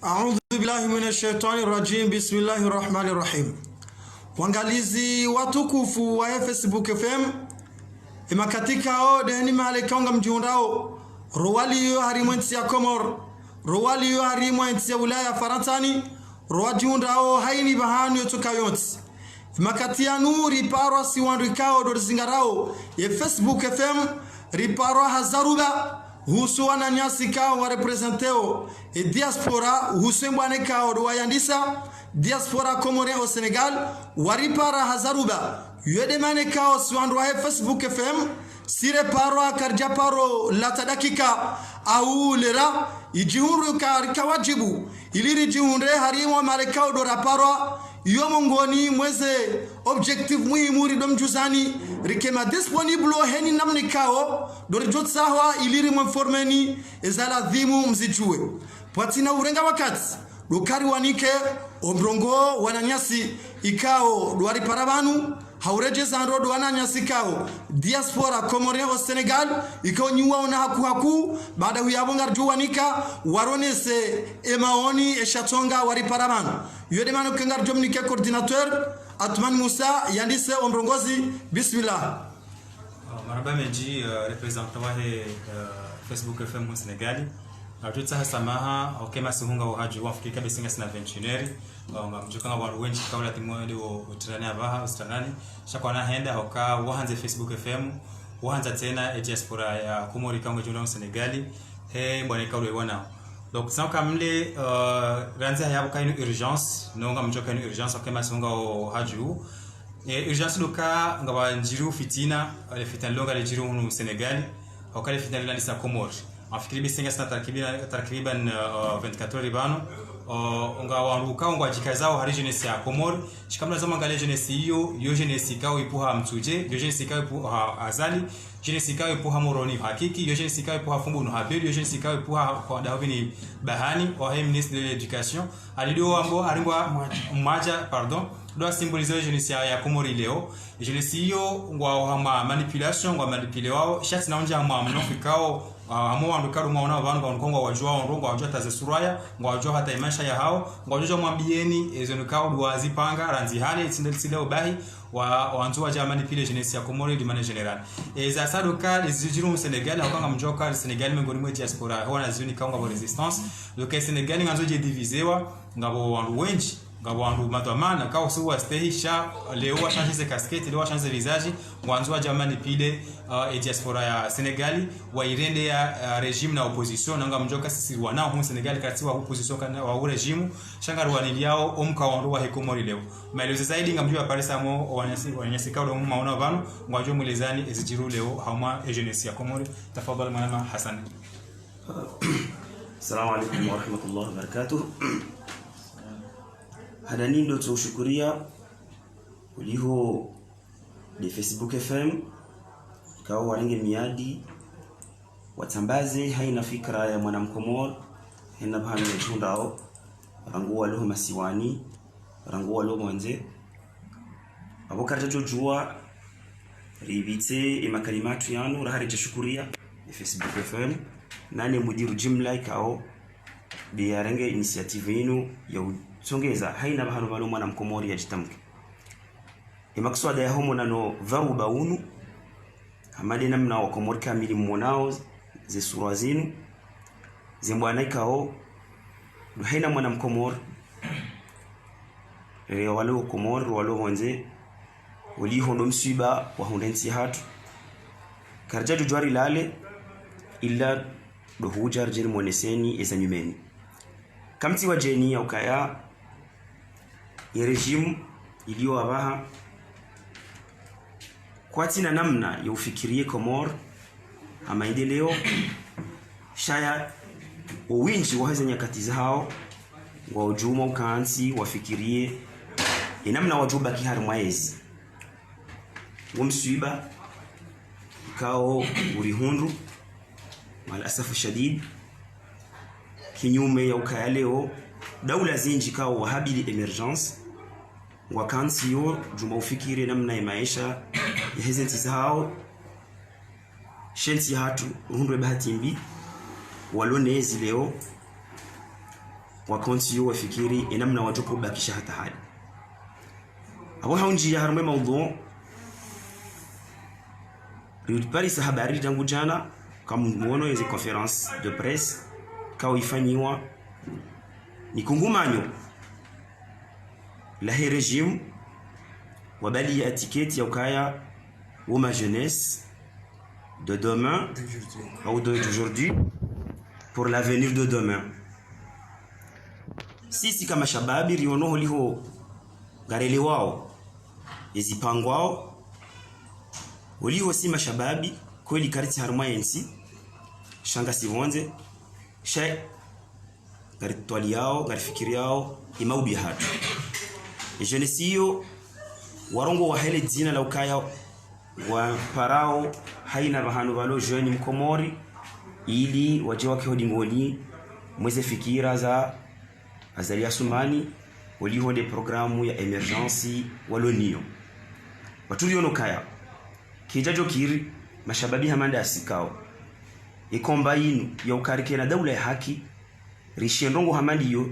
A'udhu billahi minash shaitani rajim. Bismillahir rahmanir rahim. Wangalizi watukufu wa Facebook FM imakatika o deni male kaunga mjiundao rowali yo harimwensi ya Komor, rowali yo harimwensi ya wilaya Farantani, rowajiundao haini bahanu yotukayonsi imakatianu riparo siwandikao dorzingarao ye Facebook FM riparo hazaruba husu wananyasi kao wa representeo e diaspora husu mbwane kao wayandisa diaspora komore au Senegal waripara hazaruba yedemane kao siwandwa he Facebook FM sire paro akarja paro lata dakika au lera ijihuru kawajibu iliri jihunre harimo marekao dora paro yomongoni mweze objective muhimuri domjuzani rikema disponible heni namni kao dori jotsawa iliri mformeni ezala dhimu mzijue patina urenga wakati dokari wanike obrongo wananyasi ikao duari parabanu haureje zanro do wananyasi kao diaspora komore au Senegal ikao nyuwa ona haku baada huyabonga juwanika waronese emaoni eshatonga wari parabanu yodemano kengar jomnike coordinateur Atman Moussa yandise ombrongozi bismillah. Maraba meji représentant wa Facebook FM au Sénégal. Tutsa samaha okema sihunga uhaji wa Afrika besinga sina ventioneri mjukanga wa wenji kaula timwende utirani abaha ustanani shakwana henda oka wahanze Facebook FM wahanza tena diaspora ya Komori kango jona au Sénégal he mbone kaula wana. Donc sans kamle ranza ya buka une urgence nonga mjoka une urgence okema sihunga uhaji urgence loka ngaba njiru fitina le fitan longa le jiru no Sénégal okale fitan la sa Komori afikiri bisinga sana takriban 24 ribano nga waruka ngo ajikazao hari jeunesse ya Komori shikamla zama ngale jeunesse hiyo jeunesse ikao ipuha mtuje jeunesse ikao ipuha azali jeunesse ikao ipuha moroni hakiki jeunesse ikao ipuha fumbu no habeli jeunesse ikao ipuha kwa dawini bahani wa ministre de l'éducation alidio ambo aringwa mmaja doit symboliser jeunesse ya Komori leo jeunesse hiyo ngwa manipulation ngwa manipulewao shati naonja mnofikao amo wandukaru mwaona abantu bankongo wajua onrongo wajua tazesuraya ngwajua hata imaisha ya hao ngwajua mwambieni ezenukao duwazi panga ranzi hali tsile obahi wanzua jamani pile jeunesse ya Komori du manière générale za sadoka les jiru Sénégal akanga mjoka Sénégal mengoni mwe diaspora hona zuni kaunga wa resistance donc Sénégal nganzo je divisewa ngabo wandu wenji ngabo wandu matamana kao suwa stehisha leo wa changer casquette leo wa changer visage ngwanzua jamani pile diaspora ya Senegal wa irende ya regime na opposition nanga mjoka sisi wanao hu Senegal kati wa opposition kana wa regime shangaru waniliao omka wandu wa Komori leo maelezo zaidi ngamjua pale samo wanyasi kao domu maona vanu ngwajo mwelezani ezijiru leo hauma jeunesse ya Komori tafadhali mwana Hassan. Assalamu alaykum wa rahmatullahi wa barakatuh. Hadani ndo tushukuria uliho de Facebook FM kao walinge miadi watambaze haina fikra ya mwanamkomor hena bahani tundao ranguwa leo masiwani ranguwa leo mwenze abokata jojua ribite imakalimatu yanu rahari tushukuria Facebook FM nani mudiru jimla kao biarenge initiative yenu ya songeza haina bahano balo mwana mkomori ya jitamke imakswada ya homo nano varuba unu hamadi namna wa Komori kamili mmonao ze sura zinu zimbwana ikao haina mwana mkomori walo Komori walo wanze wali hondo msiba wa hondensi hatu karjaju jwari lale illa do hujar jiri mwoneseni esanyumeni kamti wa jeni ya ukaya ya regime iliyo abaha kwa tina namna ya ufikirie Komor amaendeleo shaya uwinji wa hizo nyakati zao wa ujuma ukaansi wafikirie namna wajuba kihari mwaezi wamsuiba ikao urihundu mal asafu shadid kinyume ya ukaya leo daula zinji kao wahabili emergence wakansi yo juma ufikiri namna ya maisha ya hezenti zao shensi hatu hundwe bahati mbi walonezi leo wakonsiyo wafikiri inamna watupo bakisha hata hali abo haunjia harume maudhu Paris habari tangu jana kama muono hizo conference de presse kao ifanyiwa ni kungumanyo la régime wabali ya tiketi ya ukaya ma jeunesse de demain ou d'aujourd'hui pour l'avenir de demain. Sisi kama shababi riono holiho garele wao izipangwao holiho si mashababi kweli kariti haruma yensi shanga sivonze shay garitwali yao garifikiri yao imaubi hatu jeunesse hiyo warongo wa hele dina la ukaya wa parao haina bahanu balo jeune mkomori ili waje wake hodingoni mweze fikira za azalia sumani waliho de programu ya emergency walonio watuliono kaya kijajo kiri mashababi hamanda asikao ikomba inu ya ukarike na daula ya haki rishendongo hamandiyo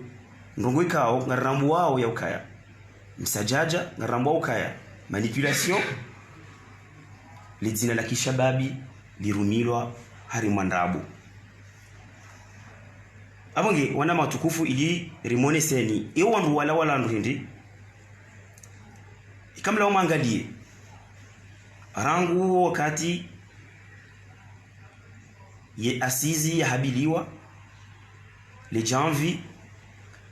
ndongo ikao ngarambu wao ya ukaya msajaja ngarambu wao ukaya manipulation lidina la kishababi lirumilwa hari mwandabu abonge wana matukufu ili rimone seni ewandu wala ndindi ikamla umangalie rangu wakati ye asizi ya habiliwa le janvi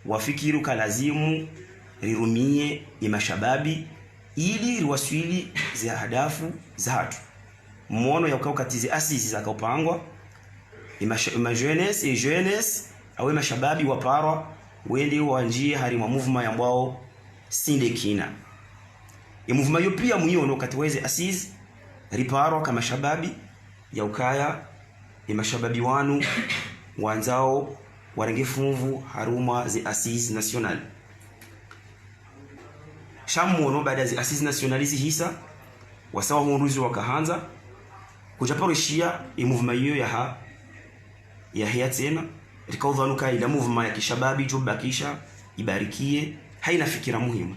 wafikiru kalazimu rirumie imashababi ili riwaswili za hadafu za hatu muono ya ukakatize asizi za kaupangwa ima jeunesse awe mashababi waparwa wende wanjie hari mwa movement ya mbao sinde kina movement yo pia muyono katiweze asizi riparwa kama shababi ya ukaya mashababi wanu wanzao warengefuvu haruma zi asizi national shamuono baada zi asizi nationalizi hisa wasawa hunduzi wakahanza kujaparushia movement yo ya hea tena rikaudhanuka ila movement ya kishababi jubakisha ibarikie haina fikira muhimu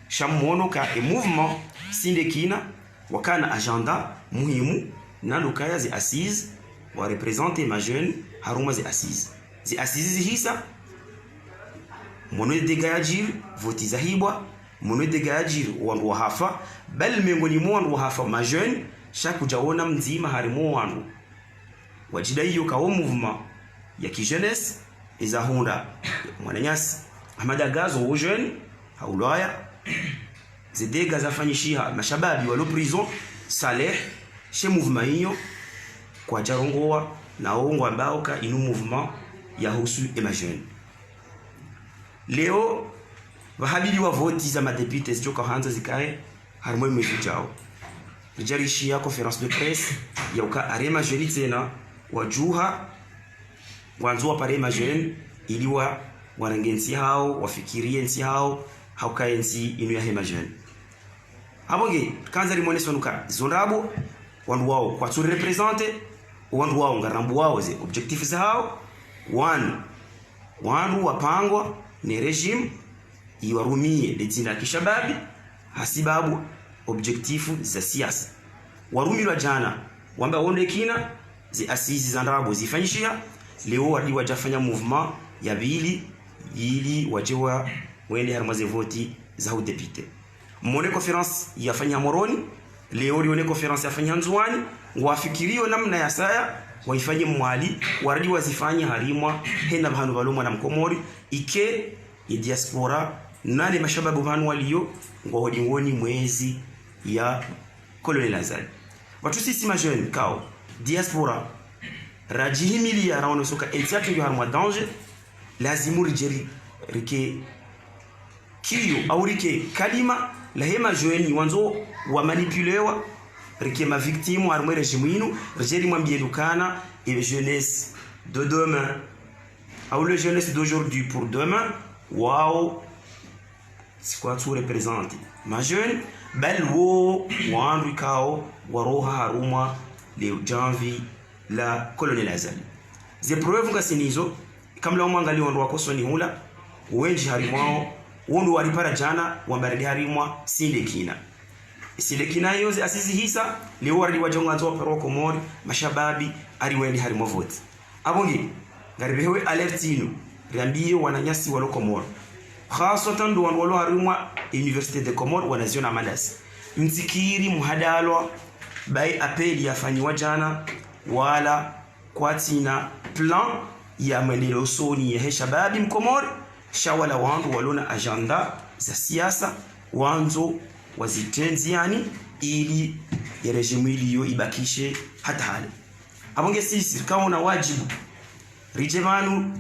shamuono ka movement sinde kina wakana agenda muhimu na lukaya zi assise wa representer ma jeune haruma zi assise hisa mono degajir voti zahibwa mono degajir wandu wahafa bal miongoni mwa wandu wahafa ma jeune shaku jaona mzima harimo wandu wajida hiyo ka movement ya kijeunesse izahunda mwananyasi Ahmad Agazo au jeune haulaya zidega zafanyishia mashababi walo prison Saleh chez mouvement hiyo kwa jarongoa na ongo ambao ka inu mouvement ya husu jeune leo wahabili wa voti za madepute zijoka hanza zikae harimo mejujao rijarishia conference de presse ya uka arema jeune tena wajuha wanzua pare jeune iliwa wanangensi hao wafikirie nsi hao haukaensi inu ya hema jeune abonge kanza limone sonuka zonrabo wandu wao kwa tu representer wandu wao ngarambu wao ze objectif za hao wandu wapangwa ni regime iwarumie letinda kishababi hasibabu objectifu za siasa warumilwa jana wamba wonde kina zi asizi za ndarabo zifanyishia leo wadi wajafanya movement ya bili ili wajewa wende harmaze voti za udepite mwone conference yafanya Moroni leo lione conference yafanya Nzuani wafikirio namna ya saya waifanye mwali waradi wazifanye harimwa hena bahanu balomwa na mkomori ike ya diaspora nane mashababu banu waliyo ngohodingoni mwezi ya Colonel Azali watu sisi majeune kao diaspora rajihimili ya raono soka etiatu yu harumwa danger lazimu rijeri rike kiyo au rike kalima la hema jeune wanzo wa manipulewa rike ma victime harumwa regime inu rijeri mwambie dukana et jeunesse de demain ou le jeunesse d'aujourd'hui pour demain wow c'est quoi tout représente ma jeune bel wo wandu kao waroha haruma le janvi la Colonel Azali ze preuve ngasinizo kamla umwangali wandu wako soni hula wenji harimwao wondo walipara jana wambaridi harimwa sindekina sindekina yoze asizi hisa leo wali wajonga nzo pero komori mashababi ari wendi harimo vote abongi ngaribewe alertino riambie wananyasi walo komoro khasatan ndo walo harimwa Université de Comores wanaziona madasi mzikiri muhadalwa bai apeli yafanywa jana wala kwatina plan ya maendeleo soni ya shababi mkomori shawala wangu walona agenda za siasa wanzo wazitenzi yani ili ya rejimu iliyo ibakishe hata hali abonge sisi kama una wajibu rijemanu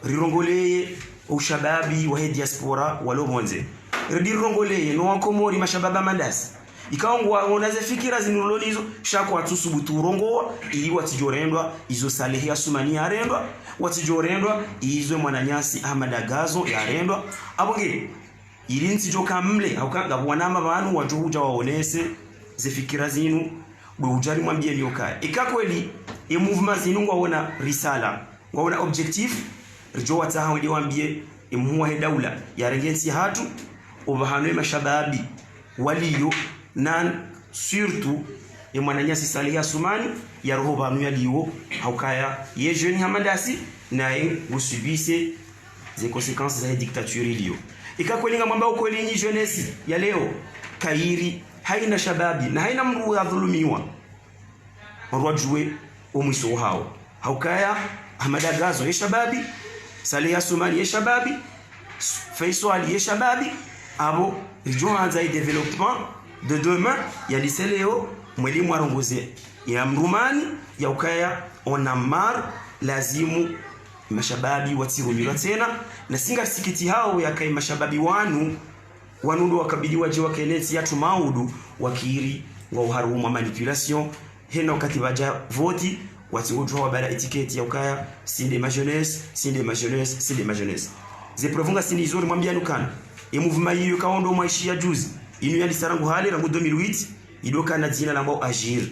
rirongoleye ushababi wa diaspora walo monze rirongoleye no wakomori mashababa mandasi ikaongwa onaze fikira zinulolizo shako atusubutu urongoa ili watijorendwa izo salehi asumani arendwa watijorendwa izo mwananyasi amadagazo yarendwa abonge ili ntijoka mle haukanga bwanama bantu wajuja waonese zifikira zinu bujari mwambie lyoka ikakweli e movement zinu ngwaona risala ngwaona objectif rijo wataha wadi wambie imuwa he daula yarengensi hatu ubahanwe mashababi waliyo nan surtout e mwananyasi saliha sumani ya roho banu yaliyo haukaya ye jeune hamadasi na usubise les conséquences de la dictature iliyo ikakwelinga mwamba ukweli ni jeunesse ya leo kairi haina shababi na haina mru ya dhulumiwa rwajue umwiso hao haukaya hamadagazo ya shababi saliha sumani ya shababi Faisal ya shababi abo rijoanza i développement de demain ya liseleo mwalimu arongoze ya mrumani ya ukaya onamar lazimu mashababi watirumira tena na singa sikiti hao ya kai mashababi wanundo wakabidi waje wakenezi yatu maudu wakiri wa uharumu manipulation hena wakati baja voti watiujwa wabala etiketi ya ukaya sinde ma jeunesse sinde ma jeunesse sinde ma jeunesse zeprofunga sindi izori mwambianu kana mouvement hiyo kaondo maishia juzi inu ya lisarangu hali rangu 2008 idoka na jina lambao agir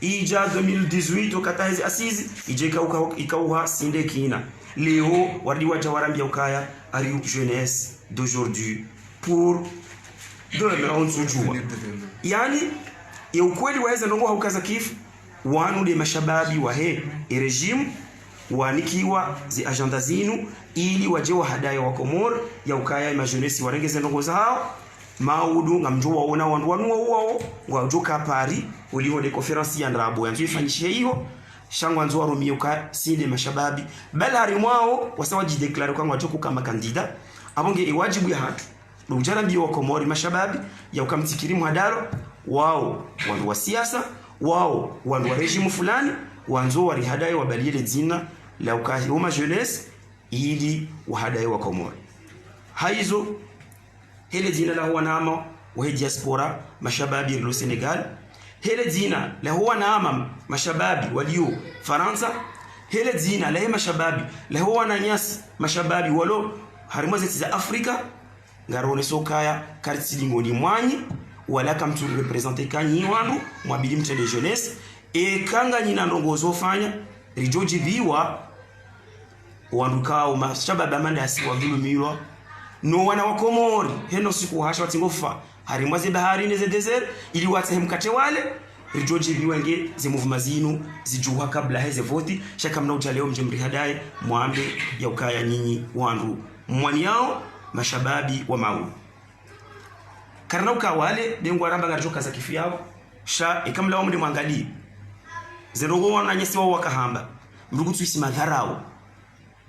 ija 2018 okatahezi asizi ije ikauha sinde kina leo wardi waja warambia ukaya ari jeunesse d'aujourd'hui pour demain on sujua yani ya ukweli waweza ndongo haukaza kifu wanu de mashababi wa he regime wanikiwa zi agenda zinu ili waje wa hadaya wa Komoro ya ukaya majonesi warengeze ndongo zao maudu ngamjua waona wandu wao wajoka pari uliho de conference ya ndrabo yanzu ifanyishe hiyo shangwa nzo warumie ukaya sinde mashababi balari mwao wasawaji declare kwa wajoko kama kandida abonge iwajibu ya hatu ujana mbio wa Komori mashababi ya ukamtikiri mwadaro wao wandu wa siasa wao wandu wa regime fulani wanzo warihadai wabaliele jina la ukahuma jeunesse ili wahadai wa Komori haizo hele jina la huwa naama wa diaspora mashababi lo Senegal hele jina la huwa naama mashababi walio Faransa hele jina la mashababi la huwa na nyasi mashababi walo harimo zetu za Afrika ngarone sokaya kartili ngoni mwanyi wala kamtu representer kanyi wandu mwabili mtende jeunesse e kanga nyina ndongozo fanya rijoji viwa wandukao mashababi amanda asiwa dhulumiwa no wana wa Komori heno siku hasha watingofa harimwaze bahari neze desert ili wate mkate wale rijoji viwa nge ze movement zinu zijuha kabla heze voti shaka mna ujaleo mjemri hadai mwambe ya ukaya nyinyi wandu mwani yao mashababi wa mau karnauka wale dengwa ramba ngajoka za kifu yao sha ikamla wamde mwangali zerogo wana nyesi wao wakahamba mrugu tuisi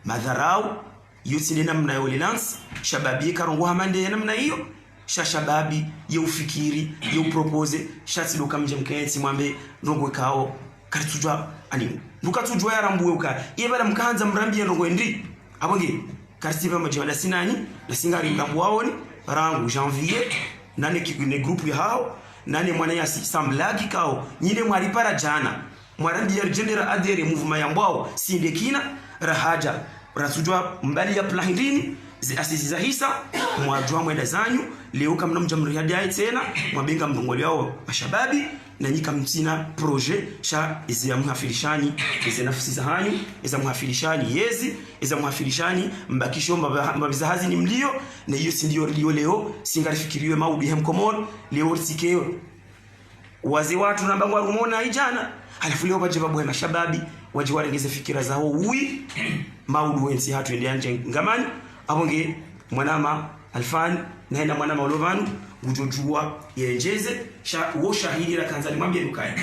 madharau yotinde namna yo lance shababi karongo hamande namna hiyo shababi ufikiri propose shatiluka mje mkenzi mwambe ndongo kao karitujwa ani ndukatujwa yarambuwe uka yebala mkanza mrambie ndongo ndi abonge karisiva majwala sinani na singari mlambu waoni rangu janvier nane kikune group ya hao nane mwana ya samblagi kao nyine mwaripara jana mwarandi ya general adere movement ya mbao sindekina rahaja rasujwa mbali ya plahindini asisi za hisa mwajwa mwenda zanyu leo kama mjamri hadi tena mwabenga mrongoli wao mashababi na nyika mtina projet sha izi muhafirishani izi nafsi za hanyu iza muhafirishani yezi iza muhafirishani mbakisho mabizahazi ni mlio na hiyo si ndio leo singarifikiriwe maudi hemkomor leo tikeo wazi watu namba ngwarumona ijana halafu leo baje babu mashababi waje warengeze fikira zao ui maudu wensi hatu ende anje ngamani abonge mwanama alfani na ina mwanama olovanu gujojua yenjeze sha wo shahidi la kanzali mwambie lukaya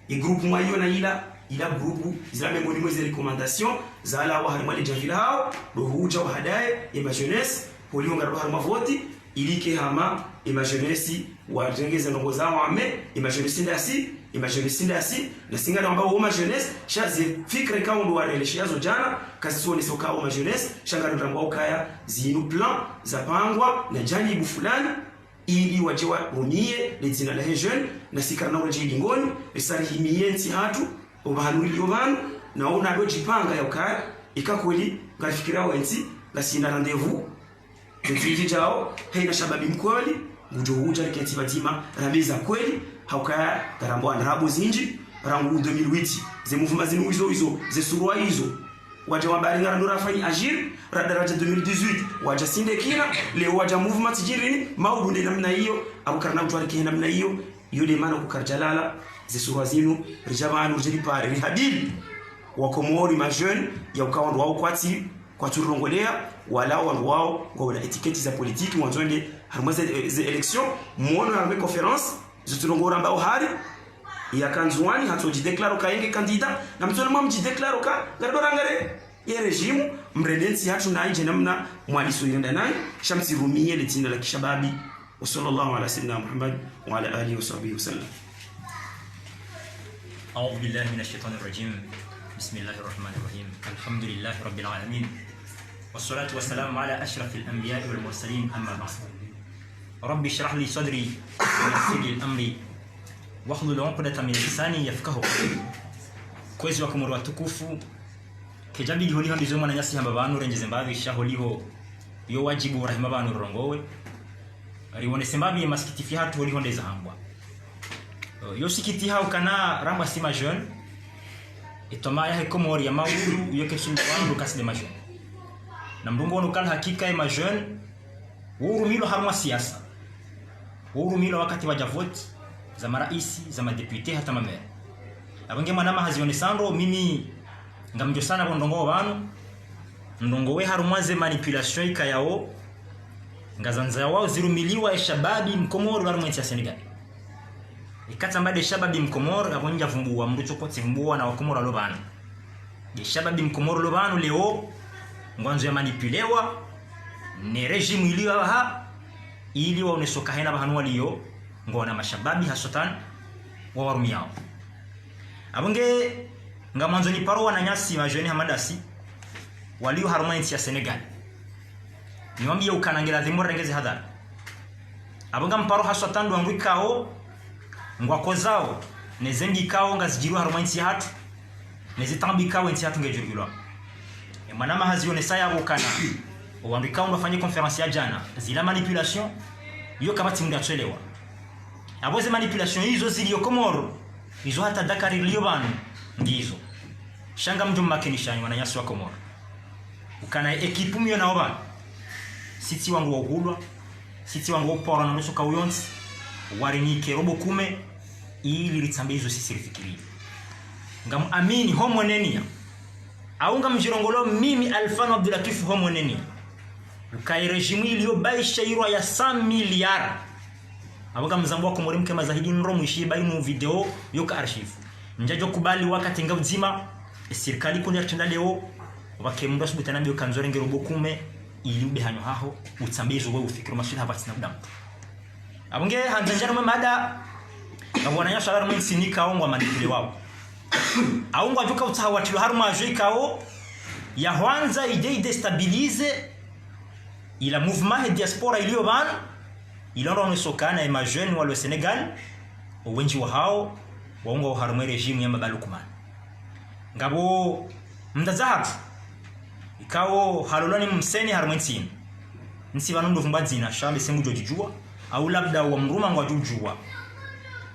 i group mwayo na ila group zilame ngoni mweze recommandation za ala wa harmali jahila hao do huja wa hadaye ima jeunesse polionga ro harma voti ilike hama ima jeunesse wa tengeze ndongo zao ame ima jeunesse ndasi na singana ambao uma jeunesse shazi fikre kaundo wa releshiazo jana kasisoni soka uma jeunesse shangaro ndambao kaya zinu plan za pangwa na janibu fulani ili wajewa unie lezina la jeune na sikarana waje lingoni esari himiyensi hatu obahanuri yobanu na ona dojipanga yakaya ikakweli ngafikira wenzi ngasina rendezvous nziji jao haina shababi mkweli ngujo huja keti batima rabiza kweli haukaya garambo andrabo zinji rangu 2008 ze mouvement zinu hizo ze surwa hizo waja wabari ngara rafani agir daraja 2018 waja sindekina leo waja movement jirini maudunde namna hiyo au karna mtwari kina namna hiyo yule maana kukarjalala zisurwa zinu rijabanu jeri pare rihabili wakomori ma jeune ya ukawandu wao kwati kwa turongolea wala wandu wao ngona etiketi za politiki mwanzonde harmaze ze election muono na conference ziturongora mbao hari ya kanzuani hatoji declaro kaenge kandida na mtolo mamji declaro ka ngardorangare ye regime mredensi hatu na ije namna mwaliso yenda nayo shamsi rumie letinda la kishababi wa sallallahu ala sayyidina Muhammad wa ala alihi wa sahbihi wasallam. A'udhu billahi minash shaitanir rajim. Bismillahir rahmanir rahim. Alhamdulillahi rabbil alamin. Wassalatu wassalamu ala ashrafil anbiya'i wal mursalin amma ba'd. Rabbi shrah li sadri wa yassir li amri wahlul 'uqdatan min lisani yafqahu qawli. Kwezi wa kumuru watukufu kejabi holi handi zoma na nyasi hamba banu renjeze mbavi shaholiho yo wajibu rahima banu rongowe riwone sembabi maskitifi hatu holi honde zahambwa yo sikiti hau kana ramba sima jeune etoma ya komori ya maulu yo kesulu wandu kasde ma jeune na mdungo ono kala hakika ya ma jeune urumilo harma siasa urumilo wakati waja vote za maraisi za madepute hata mamere abange manama hazione sandro mimi ngamjo sana bondongo banu ndongo we harumaze manipulation ikayao ngazanza wao zirumiliwa eshababi mkomoro garumenti ya Senegal ikatambade shababi mkomoro abonja vumbuwa mrucho koti vumbuwa na wakomoro lobanu de shababi mkomoro lobanu leo ngwanzo ya manipulewa ne regime iliwa ha ili waonesoka hena bahanwa liyo ngona mashababi hasotan wa warumiao abonge ngamanzo ni paro wana nyasi majoni hamadasi walio harumenti ya Senegal niwambie ukanangela dhimora ngeze hadhara abonga mparo haswa tandu angwikao ngwakozao nezengi kao ngazijiru harumenti hatu nezitambikao enti hatu ngejurgilwa manama hazione saya ukana wandikao ndafanye conference ya jana zila manipulation yo kabati mngachelewa aboze manipulation hizo zilio Komoro hizo hata Dakar ilio banu ndizo shanga mtu makinishani wananyasi wa Komoro ukana ekipu myo na oba siti wangu wa uhulwa siti wangu wa pora na nusu kauyonzi warinike robo kume ili litambe hizo sisi rifikiri ngam amini homo nenia aunga mjirongolo mimi Alfano Abdulatif homo nenia ukai regime ilio baisha irwa ya 100 miliara aboga mzambo wa Komoro mke mazahidi nro mwishi bainu video yoka archive njajo kubali wakati ngavzima serikali kundi atenda leo wakemndo subitana bio kanzore ngerobo kume ili ubehanyo haho utsambezo wewe ufikiro mashina hapa na mdamu abonge hanzanjana mamada abona nyasha la mwensi nikaongwa manipule wao aungwa juka utawatilo haruma ajikao ya kwanza ide destabilize ila mouvement diaspora ilio bana iloro nosokana ya majeune wa Senegal wengi wa hao waunga haruma regime ya Babalukuman ngabo mdazahabu ikawo halolani mseni harmwentin nsi banundu vumbadzina shambe semu jojijua au labda wa mruma ngwa jujua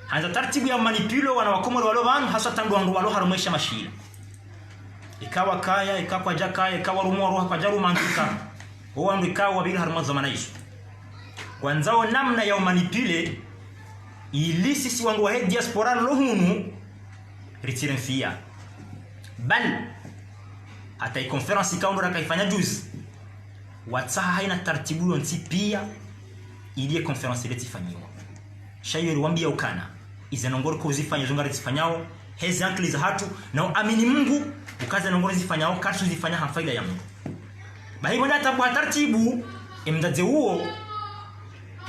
hanza taratibu ya manipulo wana wakomoro walo banu hasa tangu wandu walo harumesha mashila ikawa kaya ikakwa jakaya ikawa rumo roha kwa jaru mantika wandu ikawa bila haruma zamana isu kwanzao namna ya manipule ilisi si wandu wa diaspora lohunu retiren fia bal hata i conference ikaundora kaifanya juzi watsaha haina taratibu yonti pia ili conference ile tifanywa shayo liwambia ukana izanongoro ko zifanya zongara tifanyao hezi ankli za hatu na amini Mungu ukaza nongoro zifanyao kasu zifanya hafaida ya Mungu bahi wanda tabu taratibu imdaze huo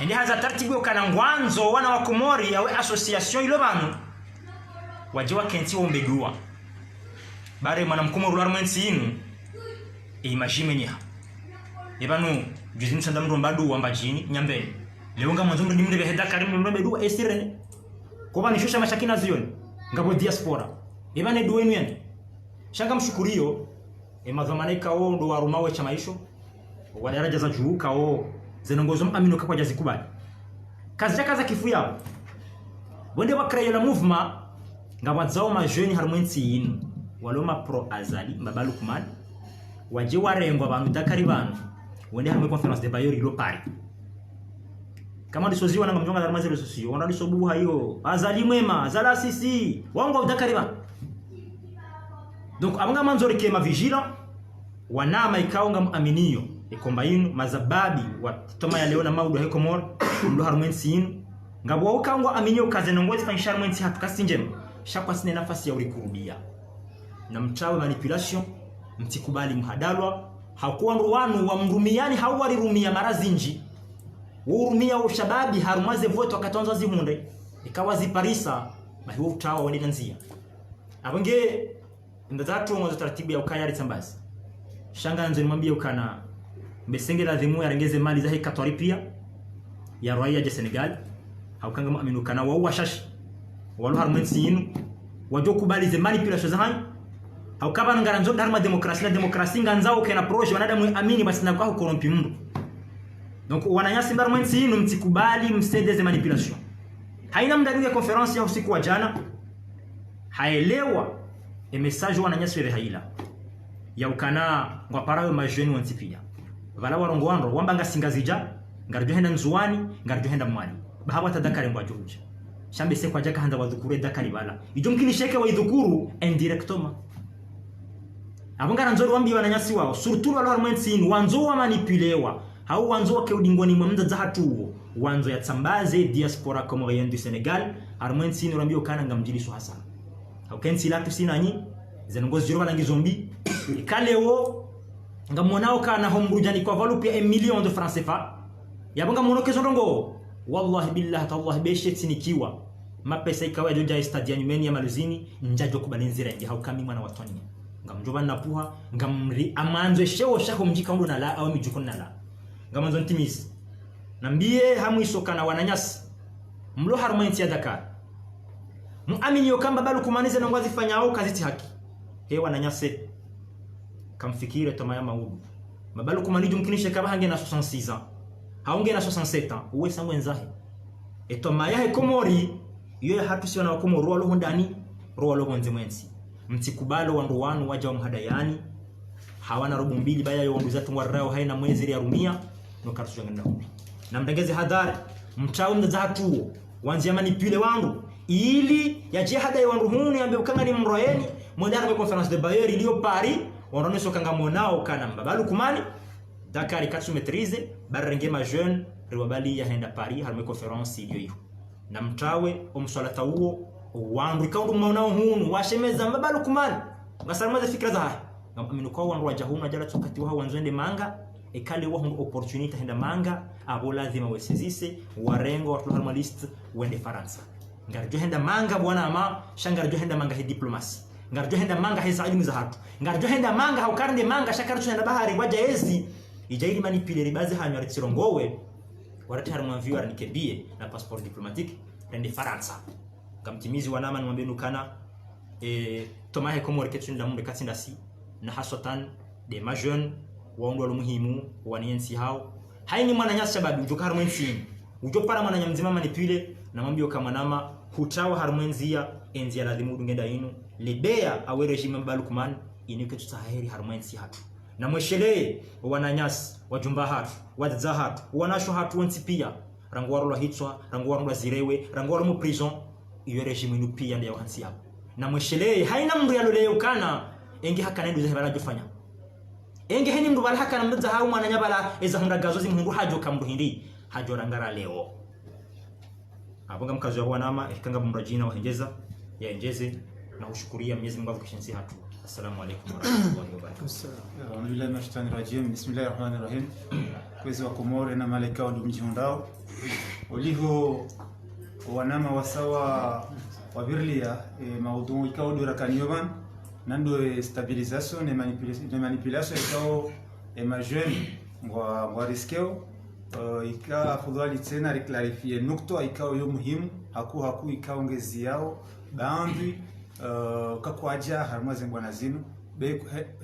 ende haza taratibu ukana ngwanzo wana wa Komori yawe association ilo banu wajewa kenti ombegua bare mwana mkomoro armensi inu imagine nya ebanu juzini sanda mro mbadu wambajini nyambeni leonga mwanzo mro nimre beheda karimu mro bedu estirene koba nishusha mashakina zioni ngabo diaspora ebane duwenu yende shanga mshukurio emazamanaika o ndo warumawe cha maisho wa daraja za juu kao zenongozo amino kwa jazi kubali kazi kifu yao wende wakraya la movement ngabadzao ma jeune harmwensi inu waloma pro azali mabalu kumani waje warengwa bantu dakari bantu wende hamwe conference de bayori lo pari kama disoziwa na mjonga darma zero sosio wana disobu hayo azali mwema azala sisi wangu dakari bantu donc abanga manzori kema vigila wanama ikaonga aminio ikomba inu mazababi watoma ya leona maudu heko mor ndo harmwensi inu ngabo ukangwa aminio kaze nongozi fanyisha harmwensi hatukasinjema shakwa sine nafasi ya urikurudia na mchawe manipulation mtikubali mhadalwa hakuwa wanu wa mrumiani hawari rumia marazinji urumia ushababi harumaze voto akatonza zimunde ikawa ziparisa bahi utawa wende nzia abonge ndazatu mwanzo taratibu ya ukaya ritambazi shanga nzo nimwambie ukana mbesenge lazimu yarengeze mali za hekatwari pia ya raia ya Senegal haukanga mu'minukana wa washashi walu harmensi inu wajo kubali ze manipulation za hani haukaba ngaranzo dharma demokrasi nganzao kena proje wanadamu amini basi na kwa korompi mtu donc wananyasi harmensi inu mtikubali msende ze manipulation haina mdadu ya conference ya usiku wa jana haelewa message wananyasi re haila ya ukana ngwa parawe majeni wantipia vala warongo wando wambanga singazija ngarjo henda nzuani ngarjo henda mwali bahawa tadakare ngwa juje shambe se kwa jaka handa wadhukuru dakari bala ijo mkini sheke wa idhukuru indirectoma abongara nzori wambi wananyasi wao surtout walo harmensi wanzo wa manipulewa hau wanzo ke udingoni mwamda za hatu wanzo ya tsambaze diaspora comorienne du Senegal harmensi wambi ukana ngamjilisu hasa hau kensi latu sinanyi zenongozi jiro balangi zombi ikaleo ngamonao kana hombrujani kwa valu pia 1 million de francs CFA yabonga monoke zondongo wallahi billahi tallahi beshet nikiwa mapesa ikawa joja stadia nyumeni ya maluzini njajo kubalinzira nje haukami mwana watoni ngamjoba napuha ngamri amanzo shewo shako mjika ndo na la au mijuko na la ngamanzo ntimisi nambie hamwisoka na wananyasi mlo harmenti ya Dakar muamini yokamba balu kumaniza na ngwazi fanyao kaziti haki hewa wananyase kamfikire toma ya maudu mabalu kumanijo mkinishe kaba hange na 66 ans haunge na 67 ans uwe sangwe nzahe etoma ya Komori yoye hatu siwana wa Komoro walo hondani walo honze mwensi mtikubalo wandu wanu waja wa mhadayani hawana robo mbili baya yo wandu zatu warao haina mwezi ya rumia no kartu jangana hubi na mdangeze hadhari mchao mda zatu wanzi ya manipule wandu ili ya jihada ya wandu huni ambe ukanga ni mroeni mwendara me conference de Bayeur iliyo Paris wanaonesha kanga monao kana mbabalu kumani Dakar ikatsu maîtrise barenge ma jeune riwabali ya henda Paris harme conference iliyo hiyo na mtawe omsolata huo wandu kaundu monao hunu washemeza mbabalu kumani ngasalamaza fikra za haya ngaminu kwa wandu wajahuna jala tukati wao wanzende manga ekale wa opportunity henda manga abo lazima wesezise warengo watu harmalist wende Faransa ngarjo henda manga bwana ama shangarjo henda manga he diplomasi ngarjo henda manga heza elimu za hatu ngarjo henda manga haukarne manga shakarjo henda bahari waja ezi ijaili manipulere bazi hanyo aritirongowe warati harumwa viwa nikebie na passeport diplomatique rende Faransa kamtimizi wanama nwambenu kana tomahe Komori ketunda munde katindasi na hasotan de majeune waondo muhimu waniensi hao haini mwana nyasa sababu ujoka harmwensi ujopara mwana nyamzima manipule na mambio kama nama hutawa harmwenzia enzia ladhimu dungenda inu lebea awe regime mbalukman inike tutaheri harmwensi hatu na mweshele wananyasi wajumba hatu wadza hatu wanasho hatu wensi pia rangwaro la hitwa rangwaro la zirewe rangwaro mu prison iyo regime inu pia ndio hansi hapo na mweshele haina mndu yaloleo kana enge hakana ndu zehbala jofanya enge heni mndu bala hakana mndu hao mwana nyabala eza mragazo zimhungu hajo kamruhindi hajo rangara leo abonga mkazi wa wanama ikanga mrajina wahenjeza ya enjeze na ushukuria Mwenyezi Mungu akishenzi hatu. Assalamu alaykum wa rahmatullahi wa barakatuh. Alhamdulillah mashtani rajim. Bismillahirrahmanirrahim. Kwezi wa Komore na malaika wa mjihundao uliho wanama wasawa wabirlia maudhu ikao dura kanyoban nando stabilisation et manipulation ikao majeunes ngwa riskeo ika afudhali tena reclarifier nukto ikao yo muhimu haku ikaongezi yao baadhi kakwaja harmaze bwana zinu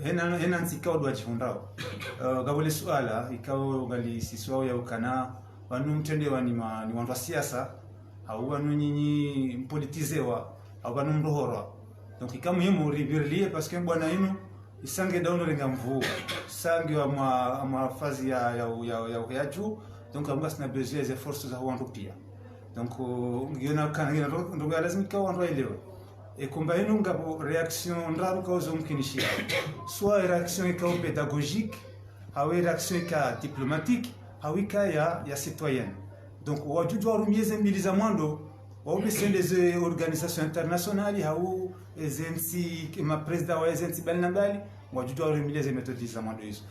hena nsikao dwa chifundao gabole suala ikao gali siswao ya ukana wanu mtende wani wandu wa siasa au wanu nyinyi mpolitizewa au wanu mrohorwa donc ika muhimu ribirlie parce que bwana inu isange dauno renga mvu sange wa mafazi ya juu donc amga sina besoin des forces za wandu pia donc ngiona kana ndo lazima ikawa wandu elewe et combat inu ngabo réaction ndaru kauzo mkinishia soit réaction ikao pédagogique ou réaction ka diplomatique ou ka ya citoyenne donc wajudu warumieze mbiliza mwando waubise des organisations internationales au ezensi ma president wa ezensi balnabali wajudu warumieze méthode za mwando hizo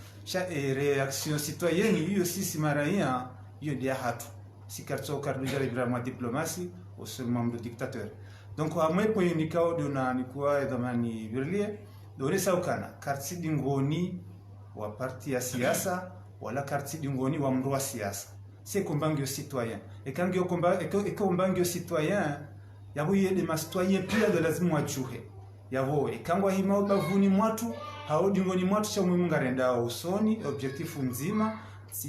réaction citoyenne hiyo sisi maraia hiyo dia hatu si karto karduja libra diplomatie au seulement de dictateur donc amwepo unikao dona nikuwa dhamani birlie dole saukana karti dingoni wa parti ya siasa wala karti dingoni wa mndu wa siasa c'est combangio citoyen et quand yo combat et combangio citoyen yabo yede ma citoyen pia de lazima wachuhe yabo ikangwa hima bavuni mwatu hao dingoni mwatu cha muhimu ngarenda usoni objectif nzima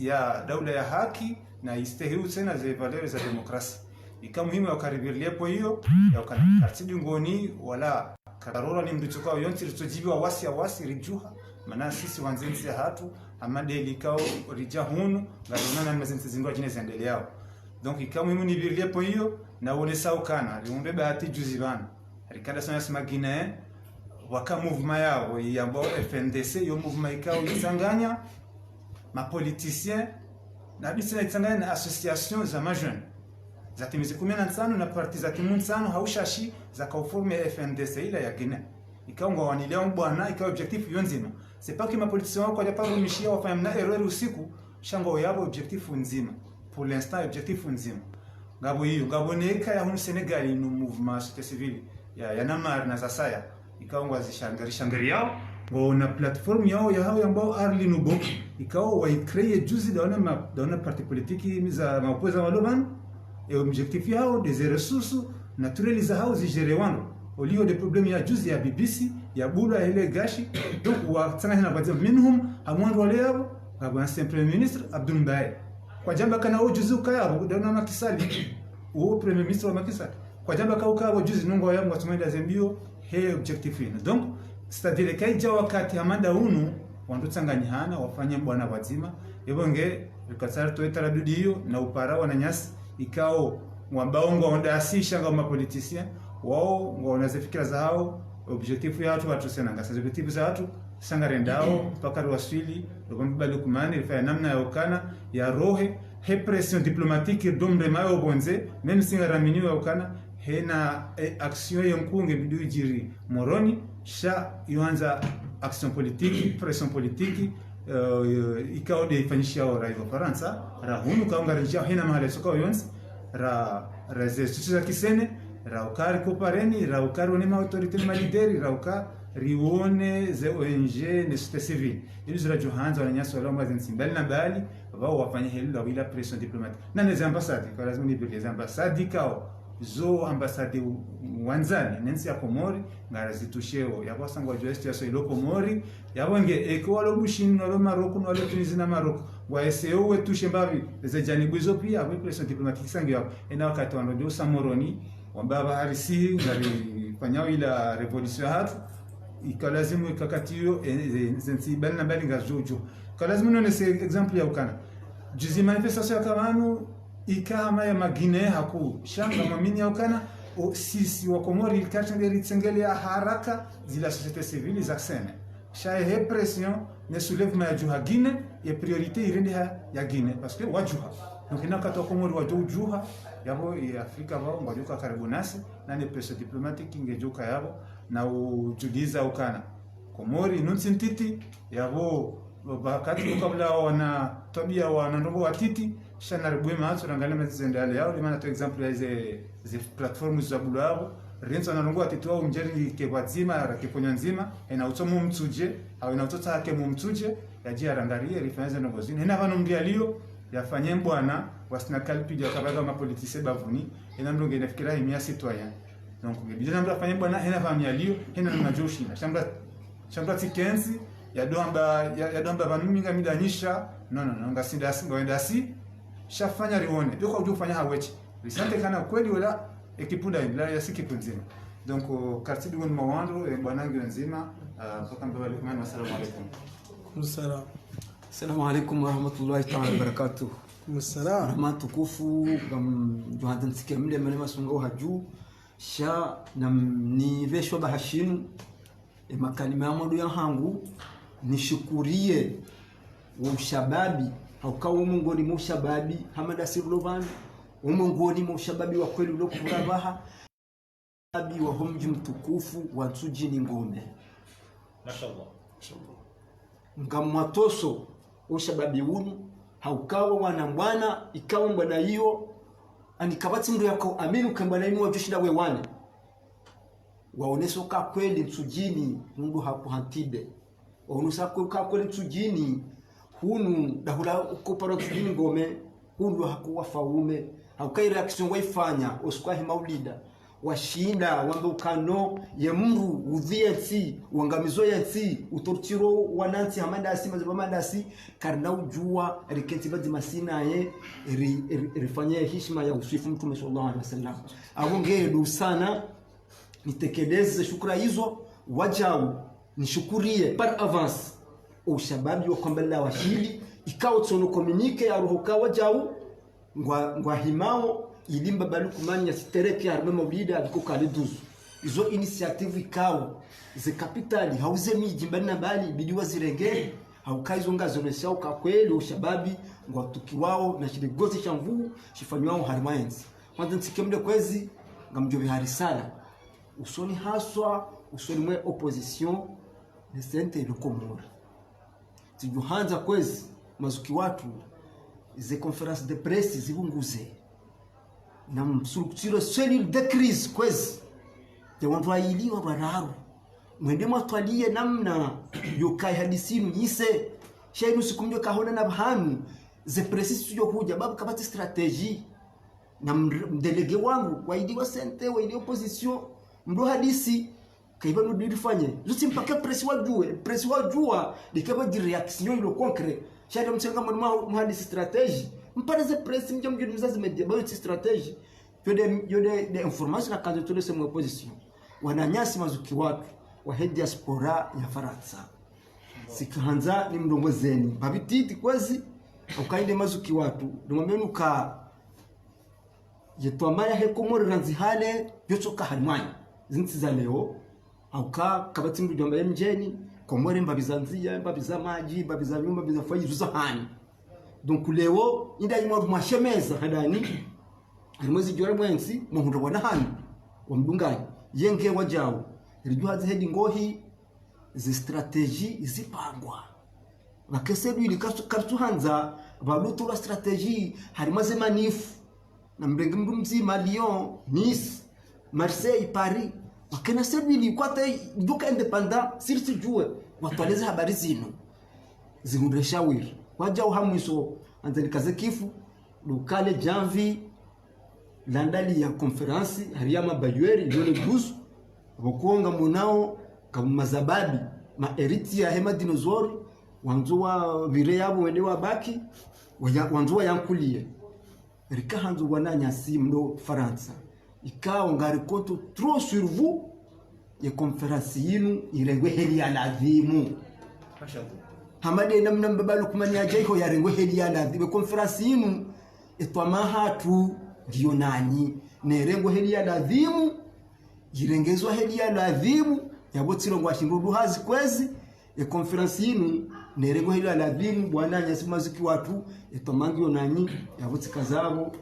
ya daula ya haki na istehiu tena za valeurs za demokrasia ika muhimu ya karibirlie po hiyo ya kartidi ngoni wala kararora ni mduchukao yonti ritojibiwa wasi rijuha maana sisi wanzenzi hatu amadeli kao rija hunu ngalona na mazenzi zingwa jine zendeleao donc ika muhimu ni birlie po hiyo na wone saukana liumbe bahati juzi bana rikanda sana sima Guinea waka mouvement yao yabo FNDC yo mouvement ikao isanganya ma politicien na bisina isanganya na association za majeune za timizi 15 na parti za kimuntsano haushashi za kauforme FNDC ila ya Guinea ikaongo wanileo bwana ikawa objectif yonzima c'est pas que ma politicien wako ya paro mishia wafanya na erreur usiku shango yabo objectif nzima pour l'instant objectif nzima ngabo neka ya hunu Senegal no mouvement société civile ya namar na zasaya ikaongo azishangari yao na platform yao ya hao ambao arli nubo ikao wa créer juzi daona parti politique za mapoza waloban et objectif yao des ressources naturelles za hao zijerewano olio de problème ya juzi ya BBC ya bula ile gashi donc wa tsanga hina bazia minhum amwandu wale yao ngabo premier ministre Abdul Mbaye kwa jamba kana ujuzi ukayabo daona makisali o premier ministre wa makisali kwa jamba ukabo juzi nungo yangu watumenda zembio he objectif ina donc c'est-à-dire kaija wakati amanda unu wandu tsanganyana wafanye bwana wazima ebonge rikasara toetara dudio na upara wananyasi ikao mwambaongo ondasisha ngoma politicien wao ngona zifikira zao objectif ya watu sena ngasa objectif za watu sangarendao mpaka waswili ngomba lukumani ifanya namna ya ukana ya rohe he pression diplomatique domre mayo bonze même singaramini ya ukana hena action yonkunge bidu jiri moroni sha yuanza action politique pression politique ikao de ifanyishia ora hiyo Faransa rahunu kaungarisha hena mahali soka yonsi ra resistance za kisene ra ukari kopareni ra ukari wone autorite malideri ra ukari rione ze ONG ne société civile ili zira johanza wananyasa wala mwazensi mbali na bali wao wafanye hilo la wila pression diplomatique na les ambassades kwa lazima ni les ambassades kao zo ambasade wanzani nensi ya Komori ngara zitusheo ya kwasangwa joesti ya soilo Komori yabonge eko walo Bushini walo Maroko walo Tunisia na Maroko wa SEO wetushe mbavi za janibu hizo pia kwa pression diplomatique sangi yao ena wakati wa ndio Samoroni wambaba harisi ngari fanyao ila revolution hatu ikalazimu ikakatiyo zensi bali na bali ngajojo kalazimu none se example ya ukana juzi manifestation ya kamanu ikama ya magine haku shanga mamini ya ukana o sisi wa Komori ilikatengeri tsengeli ya haraka zila société civile za sene shaye he pression ne soulèvement ya juha Guinée ya priorité irende ya Guinée parce que wajuha donc inakatoa Komori wajuha yabo ya Afrika wao ngojuka karibu nasi na ni pression diplomatique ingejuka yabo na ujugiza ukana Komori nunsintiti yabo bakati kabla wana tabia wana ndogo watiti shana ribwe maatso rangalia mazendale yao limana to example ya ze platform za bulabo renzo na ndogo watiti wao mjeri ke wazima rakiponya nzima ina utomo mtuje au ina utota yake mumtuje yajia rangalia reference ndogo zini ina vano mdialio yafanye bwana wasina kalpi ya kabaga ma politicien bavuni ina ndonge inafikira himia citoyen donc bijana mtu afanye bwana ina famia lio ina majoshi na shamba tikenzi ya domba banuminga midanyisha no ngasinda ngoenda si shafanya rione doko ujufanya hawechi risante kana kweli wala ekipunda ila ya siki punzima donc quartier du Mawando e bwanangu nzima toka mbele kwa assalamu alaykum Msala. Assalamu alaikum warahmatullahi ta'ala wabarakatuh. Msala. Rahma tukufu johandan sikemle manema sungo haju sha ni veshwa bahashinu makalima ya mwadu ya hangu nishukurie ushababi haukawa umongoni mwa ushababi Hamada Sirlovani umongoni mwa ushababi wa kweli ulo kurabaha shababi wa homji mtukufu wa Tsujini Ngome Mashallah. ngamwatoso ushababi unu haukawa wanambwana ikawa mbwana hiyo anikabati mdu yako aminu kambwana inu wajushinda wewane waoneso ka kweli Tsujini mundu hapo hantide waonusa ka kweli Tsujini hunu dahula ukoparo Tsujini Ngome hunu hakuwa faume haukai reaction waifanya oskwahi maulida washinda wamba ukano ye mru udhieti wangamizo yeti utortiro wananti Hamada Asi mazabamada Asi karna ujua rikenti badi masina ye rifanye heshima ya usifu Mtume sallallahu alaihi wasallam awongeedu sana nitekeleze shukra hizo wajau nishukurie par avance ushababi wa kwambala wa hili ikao tsono communique ya ruhuka wajau ngwa himao ilimba balukumani ya sitereki ya arme maulida adiko kale duzu izo initiative ikao ze kapitali hauze miji mbana bali bidiwa zirengere haukaizo ngazo nesha uka kweli ushababi ngwa tukiwao na shidigozi shamvu shifanywao harimayenzi kwanza nsikemde kwezi ngamjobi harisala usoni haswa usoni mwe opposition de sente le Komori tijuhanza kwezi mazuki watu ze conference de presse zibunguze na msurukutiro cellule de crise kwezi ya wantu wailiwa bararu mwende mwatwalie namna yokai hadisinu yise shainu sikumjo kahona na bahanu ze presse studio huja babu kabati strategie na mdelege wangu wailiwa sente wailiwa opposition mdo hadisi kaiba no dirifanye zuti mpaka presi wajua likaba di reaction ilo concret shada mtsenga mwa hadisi strategie mpare ze presi mjo mzazi media ba strategie yode de information na kazo tole sema opposition wananyasi mazuki watu wa diaspora ya Faransa sikaanza ni mdongozeni babititi kwezi ukainde mazuki watu ndomenuka yetwamaya he Komori ranzihale yochoka harimani zinti za leo auka kabati mdu jomba mjeni Komori mbabizanzia mbabiza maji mbabiza nyumba mbabiza fayi za hani donc leo inda yimwa mwashemeza hadani alimwezi jora mwensi muhundo wana hani wamdungani yenge wajao ilijuha hedi ngohi zi strategie zipangwa bakesedu ili kartuhanza balutu la strategie harimaze manifu na mrengi mdu mzima Lyon, Nice, Marseille, Paris wakena sebili kwate duka independent sirti juwe watwaleza habari zino zihundreshawiri waja uhamwiso anzani kaze kifu dukale janvi landali ya konferansi hariya mabayueri yole busu bokonga munao kama mazababi maeriti ya hema dinozori wanzuwa vire yabo wende wabaki wanzuwa yankulie rika hanzu wananya simdo Faransa ikao ngari koto trop sur vous ye konferansi yinu irengwe heli ya ladhimu hamade namna mbabalu kumanya jaiko ya rengwe heli ya ladhimu konferansi yinu etwamaha tu ndiyo nanyi nerengwe heli ya ladhimu jirengezwa heli ya ladhimu yabotsiro ngwashindudu hazi kwezi e konferansi yinu nerengwe heli ya ladhimu bwana nyasimazuki watu etwamangiyo nanyi yabotsika zabo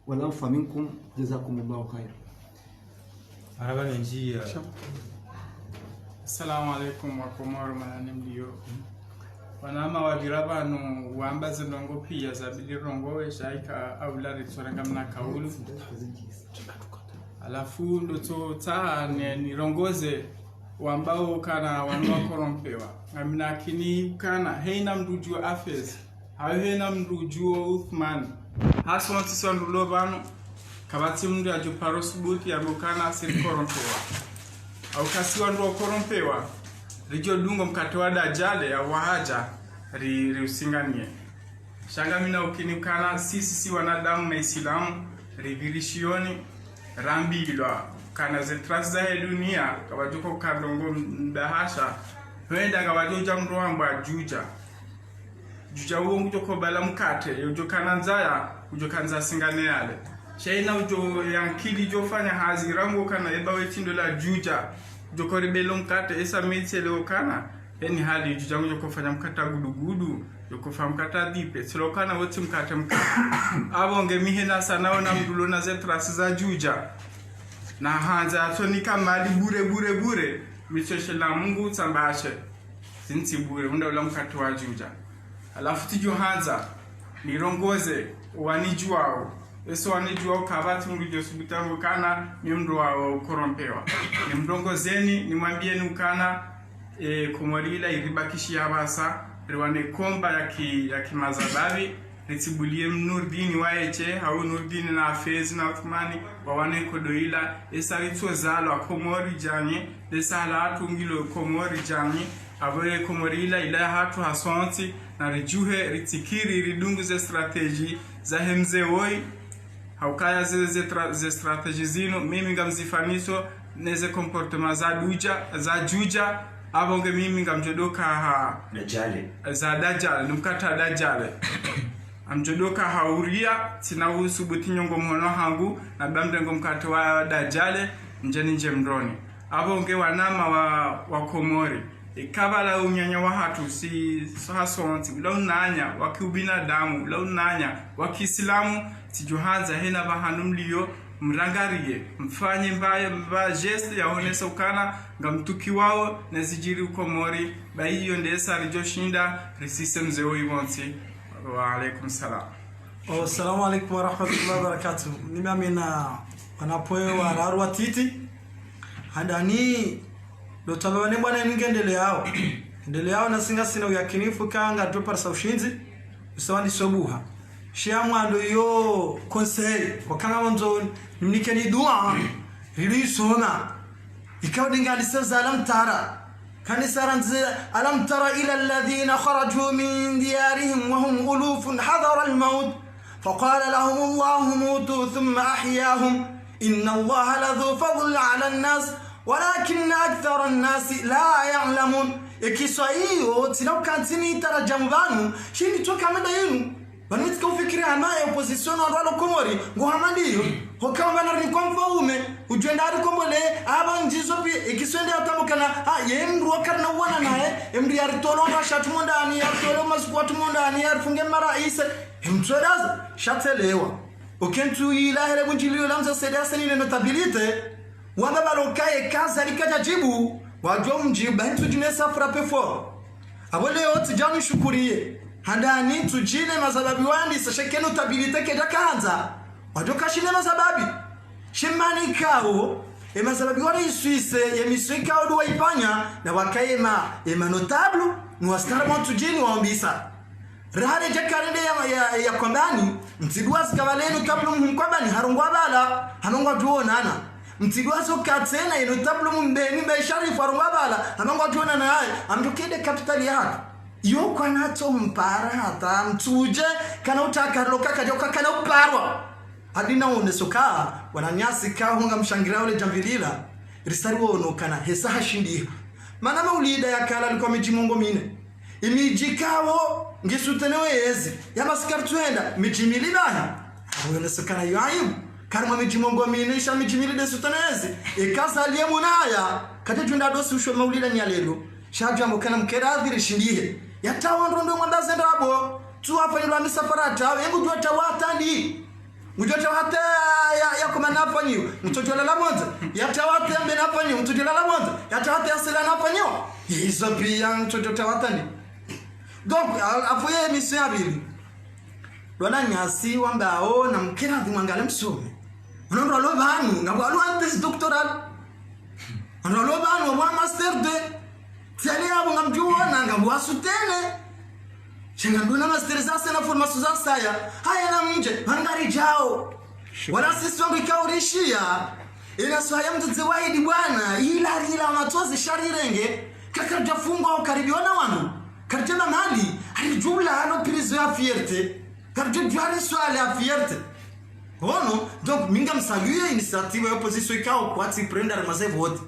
wala faminkum jazakumullahu khair. Marhaba menji. Assalamu alaikum wa Komoro mananimliyo. Wanama wajirabanu wambaze ndongo pia zabili rongo shaika aulari tsoranga mna kaulu. Alafu ndoto taa ni rongoze wambao kana wanwa korompewa. Ngamina kini kana heina mdujuo Afes. Hayo heina mdujuo Uthman. Haso wantiso ndulo banu. Kabati mdu ya juparo subuti ya bukana siri korompewa. Au kasi wanduo korompewa. Rijo dungo mkatoa Dajjal ya wahaja riusinganie. Shanga mina ukinikana sisi wanadamu na Islamu rivirishioni rambi ilwa kana zetras za dunia kawajuko kandongo mbahasha wenda kawajuja mroamba juja uo mjoko bala mkate yojokana nzaya ujokanza singane yale shaina ujo yankili jofanya hazi rango kana ebawe tindo la juja joko ribelo mkate esa mitsele okana yani hali juja mjoko fanya mkata gudugudu joko fanya mkata dipe silokana wote mkate abonge mihena sana wana mdulo na zetras za juja na hanza atonika mali bure mitoshe la Mungu tambashe zinti bure munda ula mkate wa juja. Alafu tijo hanza nirongoze wanijuao eso wanijuao kabati mrujo subutango kana ni mdu wa korompewa ni mrongozeni ni mwambie nukana kumorila iribakishi ya basa riwane komba ya kimazababi ritibulie Nurdini waeche hau Nurdini na Afezi na Uthmani wawane kodoila esa rituo zalo komori janye desa hala hatu ngilo komori janye avore komorila ila hatu hasonti na rijuhe ritikiri ridungu ze strategi za hemze woi haukaya ze strategi zino mimi ngamzifaniso neze komportema za juja abonge mimi ngamjodoka za Dajjal numkata Dajjal amjodoka hauria tina usubuti nyongo mhono hangu na bamdengo mkate wa Dajjal njeni njemroni abonge wanama wa Komori ikabala unyanya wa hatu si hasonti launanya wakiubina damu launanya wakiislamu tijohanza hena bahanumliyo mrangariye mfanye mba geste ya honesa ukana ngamtuki wao nazijiri Komori baiyo ndesa rijoshinda risistem zeo ibonti. Wa alaikum salam. Assalamu alaikum wa rahmatullahi wa barakatuh. Nimamina wanapoewa narwa titi handani lotabane bwana ningendele yao na singa sina uyakinifu kanga topar saushinzi usawani sobuha shia mwando yo conseil wakanga mwanzo nimnikeni dua rilisona ikawa dingalisa zalam tara ألم تر إلى الذين خرجوا من ديارهم وهم ألوف حذر الموت فقال لهم الله موتوا ثم أحياهم إن الله لذو فضل على الناس ولكن أكثر الناس لا يعلمون ikiswahili tinao kantini tarajamu banu shini toka mada yenu banwiti kwa ufikiri hanaye opposition wala Komori nguhamadiyo hokamba na rikomfa ume ujendari kombole aba njizo pi ikiswende atamukana yemru wakarna wana nae emri yaritolo ndo shatumondani yaritolo maskwatu mondani yarfunge mara isa emtsodaza shatelewa okentu ilahere bunjiliyo lamza sedaseni ne notabilite wamba balokaye kaza likaja jibu wajua mjiba hintu jinesa frappe fort abole yote janu shukuriye handani tujine mazababi wandi sasheke notabilite keja kanza wadoka shine mazababi shimani kao mazababi wari Suisse yemiswe kao duwa ipanya na wakaye ema notable nuwastara mwa tujini waombisa Rahare jakarende ya kwambani mtidwazi kabaleno tablo mkwambani harungwa bala hanongwa tuonana mtidwazi katsena ino tablo mbeni be sharifu harungwa bala hanongwa tuonana naye amtokede kapitali yake yo kwa nato mpara hata mtuje kana utaka loka kajoka kana uparwa adina unesoka wananyasi ka hunga mshangira ule jamvilila risari wono kana hesa hashindi mana maulida yakala alikuwa mijimongo mine imijikawo ngisutenewe yezi yabasikar tuenda mijimili bahi unesoka yo ayu karma mijimongo mine isha mijimili de sutenezi ikaza aliyemunaya katejunda dosi usho maulida nyalelo shaju amukana mkeradhiri shindihe yatawa ndondo mwandaze ndabo tuwafanyirwa misafarata yengu jota watandi mujota hata ya kumana afanyiwa mtotola la mwanza yatawata mbena afanyiwa mtotola la mwanza yatawata asila na afanyiwa hizo pia mtotola watandi donc afuye mission abili dona nyasi wambao na mkeradhi mwangale msome unondo lo banu na bwalu antes doctoral unondo lo banu wa master 2 tiali abo ngamjua na ngabwasu tene shinganduna masterizasa na formation za saya haya na mje mandari jao wala sisi wangu ikaurishia ina swaya mtze waidi bwana ila matozi sharirenge kakarja fungo au karibiona wanu karjana mali alijula ano prizo ya fierté karja jwari swala ya fierté ono donc minga msaluye initiative ya opposition ikao kwati prendre mazevo wote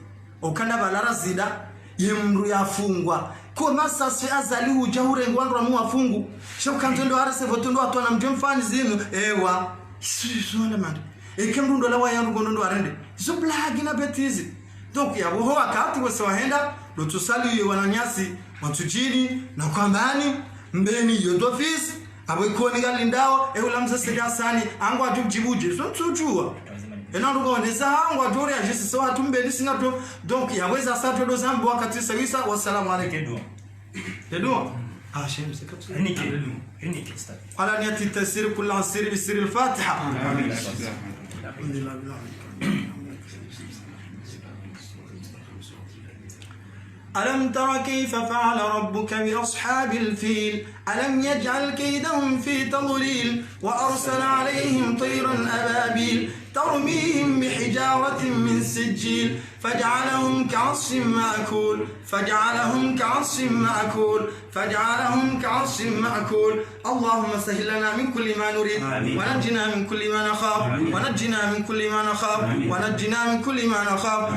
okanda balara zida yemru yafungwa kwa masasi azali ujahure ngwandwa mu afungu shokanzondo arase votondo atona mjomfani zinu ewa sisona mande ekemrundo lawa yangu ngondo arende so blagi na betizi donc yabo ho wakati wose wahenda lotusali wananyasi matujini na kwambani mbeni yodofisi abwekoni galindao eulamza sedasani angwa tujibuje so tujua enanduko neza hangwa dore ya jisi so hatumbeni singato donc yaweza sato do zambo wakati sawisa wasalamu alaykum edo shem sekatu rinike start ala niyati tasir kullu asir bisir al-fatiha ألم تر كيف فعل ربك بأصحاب الفيل ألم يجعل كيدهم في تضليل وأرسل عليهم طيرا أبابيل ترميهم بحجارة من سجيل فجعلهم كعصف مأكول اللهم سهل لنا من كل ما نريد ونجنا من كل ما نخاف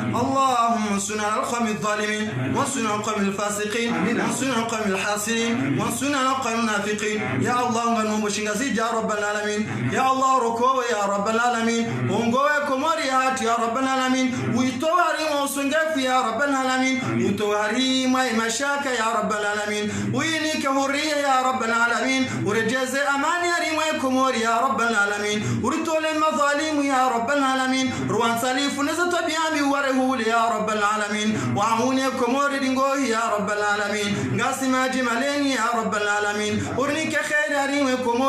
اللهم انصرنا على القوم الظالمين وانصرنا على القوم الفاسقين وانصرنا على القوم الحاسدين وانصرنا على القوم المنافقين يا الله غنوم شنغزي يا رب العالمين يا الله ركوع يا رب العالمين ونغوي كمريات يا رب العالمين ويتواري وسنغف يا رب العالمين وتواري ما مشاك يا رب العالمين وينك هريه يا رب العالمين ورجز امان يا ريمكم يا رب العالمين ورتول المظالم يا رب العالمين روان سليف نزت بيامي ورهول يا رب العالمين وعونكم ورينغو يا رب العالمين قاسم جمالين يا رب العالمين ورنيك خير يا ريمكم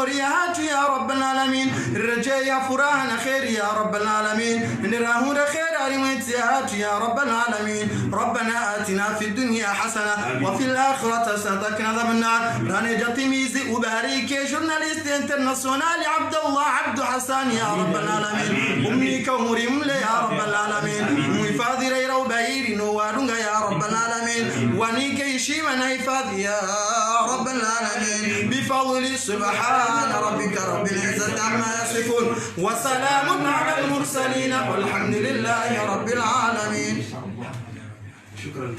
يا رب العالمين الرجاء يا فرحان خير يا رب العالمين نراهون خير يا ريمتي يا رب العالمين ربنا آتنا في الدنيا حسنة وفي الآخرة حسنة وقنا عذاب النار راني جاتيميزي وباريك جورناليست انترناسيونال عبد الله عبد حسن يا رب العالمين أمي كومري ملي يا رب العالمين ويفاضي ريرو بايري نوارونغا يا رب العالمين وانيك يشيمنا يفاضي يا رب العالمين بفضل سبحان ربك رب العزة عما يصفون وسلام على المرسلين والحمد لله رب العالمين شكرا